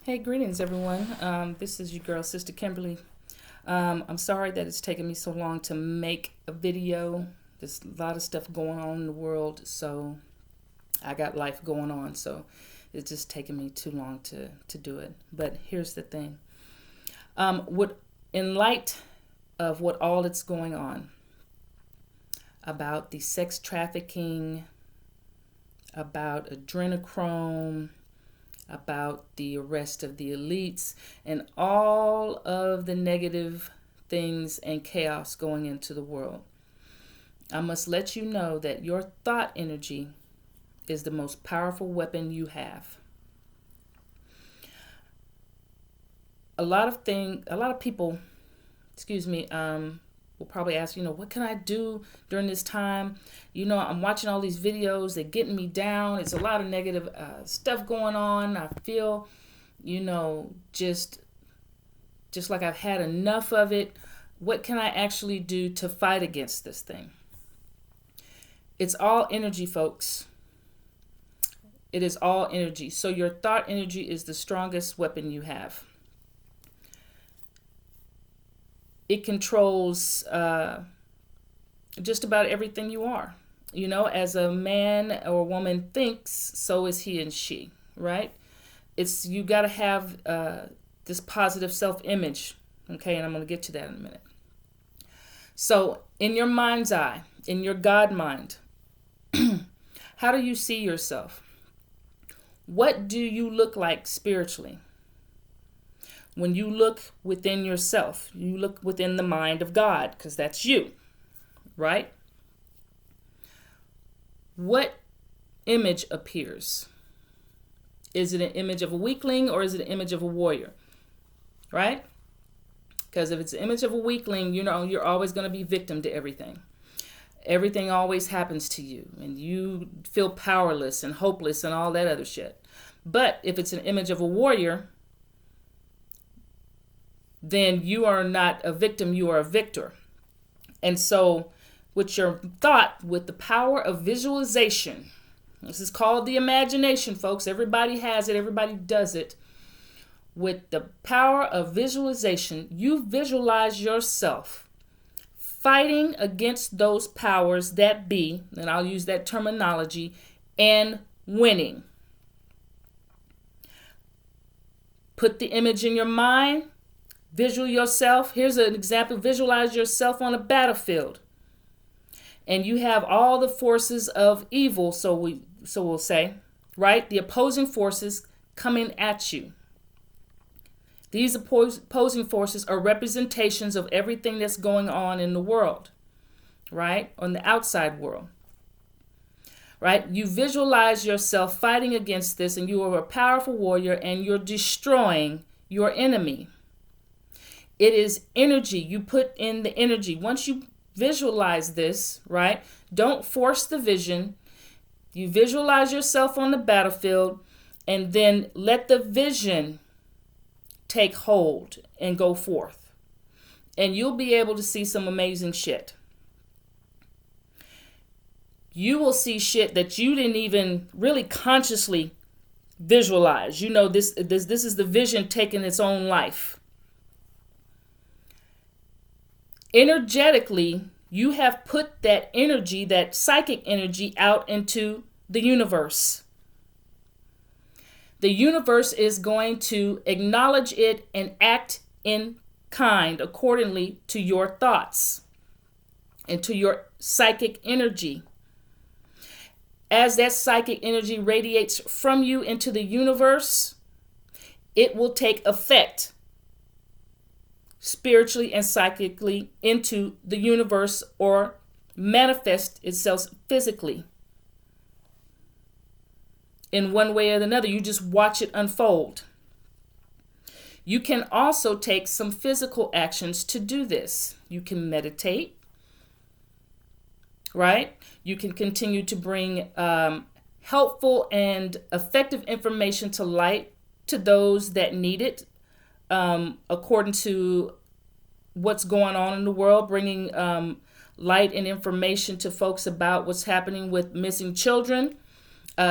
Hey, greetings, everyone. This is your girl, Sister Kimberly. I'm sorry that it's taken me so long to make a video. There's a lot of stuff going on in the world, so I got life going on, so it's just taking me too long to do it. But here's the thing. In light of what all that's going on about the sex trafficking, about adrenochrome, about the arrest of the elites, and all of the negative things and chaos going into the world, I must let you know that your thought energy is the most powerful weapon you have. A lot of people, will probably ask, what can I do during this time? I'm watching all these videos. They're getting me down. It's a lot of negative stuff going on. I feel, just like I've had enough of it. What can I actually do to fight against this thing? It's all energy, folks. It is all energy. So your thought energy is the strongest weapon you have. It controls just about everything you are. As a man or a woman thinks, so is he and she, right? You got to have this positive self-image, okay? And I'm going to get to that in a minute. So in your mind's eye, in your God mind, how do you see yourself? What do you look like spiritually? When you look within yourself, you look within the mind of God, because that's you, right? What image appears? Is it an image of a weakling or is it an image of a warrior, right? Because if it's an image of a weakling, you're always going to be victim to everything. Everything always happens to you, and you feel powerless and hopeless and all that other shit. But if it's an image of a warrior, then you are not a victim, you are a victor. And so with your thought, with the power of visualization, this is called the imagination, folks. Everybody has it, everybody does it. With the power of visualization, you visualize yourself fighting against those powers that be, and I'll use that terminology, and winning. Put the image in your mind. Visual yourself. Here's an example. Visualize yourself on a battlefield. And you have all the forces of evil, so we'll say, right? The opposing forces coming at you. These opposing forces are representations of everything that's going on in the world, right? On the outside world. Right? You visualize yourself fighting against this, and you are a powerful warrior, and you're destroying your enemy. It is energy. You put in the energy. Once you visualize this, right? Don't force the vision. You visualize yourself on the battlefield, and then let the vision take hold and go forth. And you'll be able to see some amazing shit. You will see shit that you didn't even really consciously visualize. This is the vision taking its own life. Energetically, you have put that energy, that psychic energy, out into the universe. The universe is going to acknowledge it and act in kind accordingly to your thoughts and to your psychic energy. As that psychic energy radiates from you into the universe, it will take effect spiritually and psychically into the universe, or manifest itself physically in one way or another. You just watch it unfold. You can also take some physical actions to do this. You can meditate, right? You can continue to bring helpful and effective information to light to those that need it, according to what's going on in the world, bringing light and information to folks about what's happening with missing children,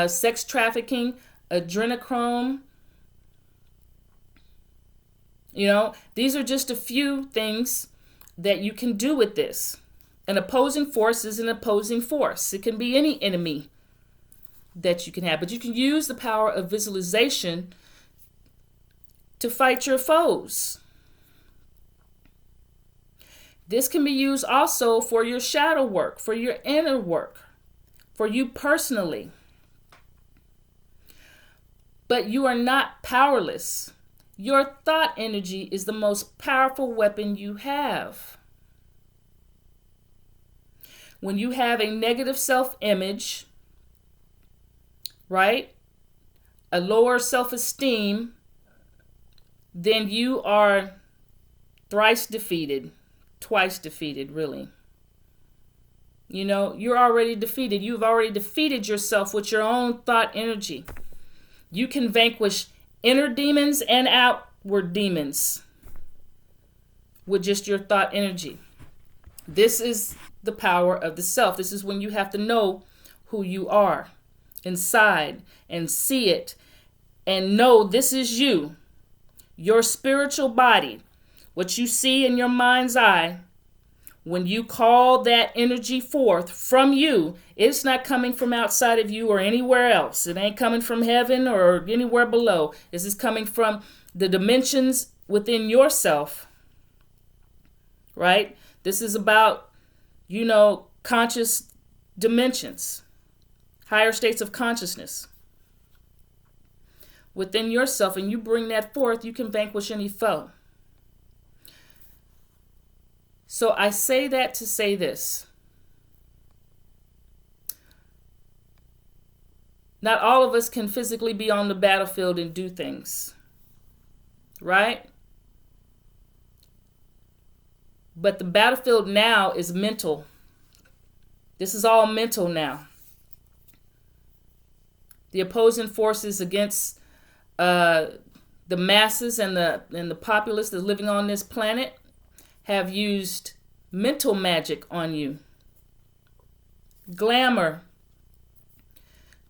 sex trafficking, adrenochrome, These are just a few things that you can do with this. An opposing force is an opposing force. It can be any enemy that you can have, but you can use the power of visualization to fight your foes. This can be used also for your shadow work, for your inner work, for you personally. But you are not powerless. Your thought energy is the most powerful weapon you have. When you have a negative self-image, right, a lower self-esteem, then you are thrice defeated, twice defeated, really. You're already defeated. You've already defeated yourself with your own thought energy. You can vanquish inner demons and outward demons with just your thought energy. This is the power of the self. This is when you have to know who you are inside and see it and know this is you, your spiritual body, what you see in your mind's eye. When you call that energy forth from you, it's not coming from outside of you or anywhere else. It ain't coming from heaven or anywhere below. This is coming from the dimensions within yourself, right? This is about, conscious dimensions, higher states of consciousness within yourself, and you bring that forth, you can vanquish any foe. So I say that to say this. Not all of us can physically be on the battlefield and do things, right? But the battlefield now is mental. This is all mental now. The opposing forces against the masses and the populace that's living on this planet have used mental magic on you. Glamour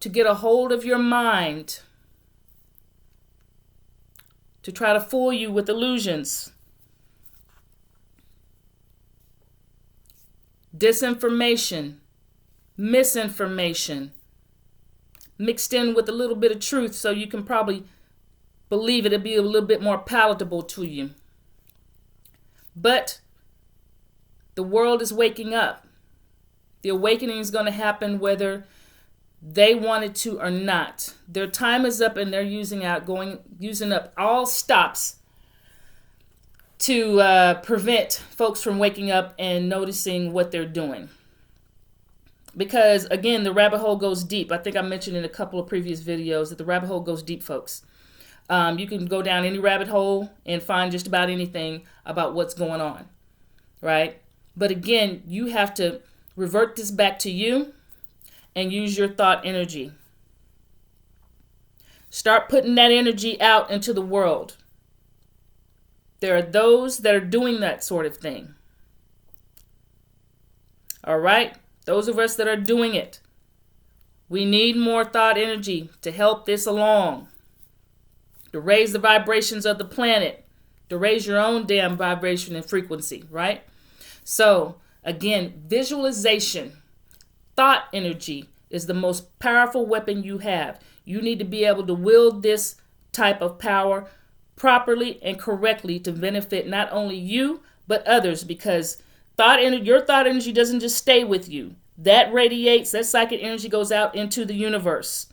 to get a hold of your mind, to try to fool you with illusions. Disinformation, misinformation, mixed in with a little bit of truth so you can probably believe it. It'll be a little bit more palatable to you. But the world is waking up. The awakening is going to happen whether they wanted to or not. Their time is up and they're using up all stops to prevent folks from waking up and noticing what they're doing. Because, again, the rabbit hole goes deep. I think I mentioned in a couple of previous videos that the rabbit hole goes deep, folks. You can go down any rabbit hole and find just about anything about what's going on, right? But again, you have to revert this back to you and use your thought energy. Start putting that energy out into the world. There are those that are doing that sort of thing. All right? Those of us that are doing it. We need more thought energy to help this along. To raise the vibrations of the planet, to raise your own damn vibration and frequency, right? So, again, visualization, thought energy is the most powerful weapon you have. You need to be able to wield this type of power properly and correctly to benefit not only you, but others, because your thought energy doesn't just stay with you. That radiates, that psychic energy goes out into the universe.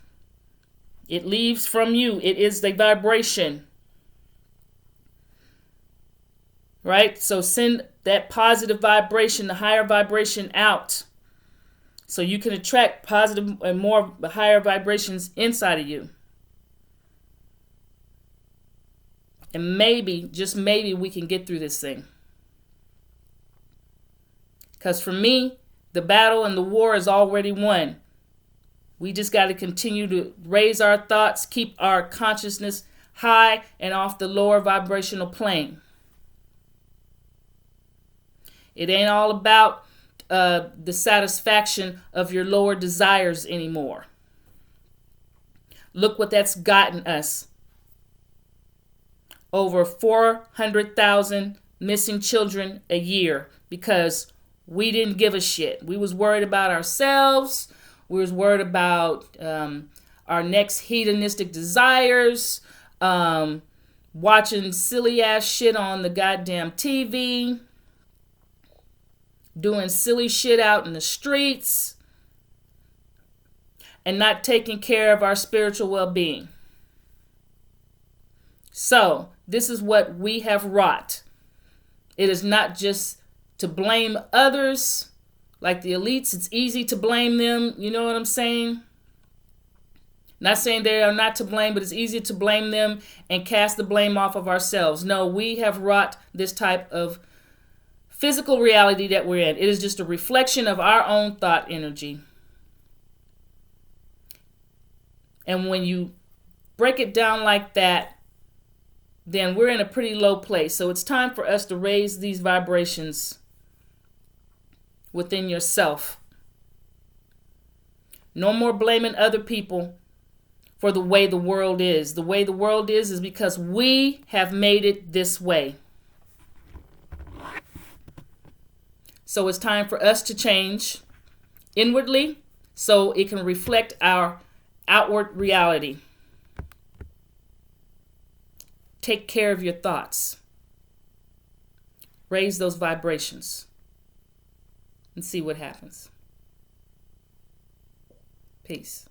It leaves from you. It is the vibration. Right? So send that positive vibration, the higher vibration out. So you can attract positive and more higher vibrations inside of you. And maybe, just maybe, we can get through this thing. Because for me, the battle and the war is already won. We just got to continue to raise our thoughts, keep our consciousness high and off the lower vibrational plane. It ain't all about the satisfaction of your lower desires anymore. Look what that's gotten us. over 400,000 missing children a year because we didn't give a shit. We was worried about ourselves. We was worried about our next hedonistic desires, watching silly ass shit on the goddamn TV, doing silly shit out in the streets, and not taking care of our spiritual well-being. So, this is what we have wrought. It is not just to blame others, like the elites. It's easy to blame them. You know what I'm saying? Not saying they are not to blame, but it's easy to blame them and cast the blame off of ourselves. No, we have wrought this type of physical reality that we're in. It is just a reflection of our own thought energy. And when you break it down like that, then we're in a pretty low place. So it's time for us to raise these vibrations within yourself. No more blaming other people for the way the world is. The way the world is because we have made it this way. So it's time for us to change inwardly so it can reflect our outward reality. Take care of your thoughts. Raise those vibrations and see what happens. Peace.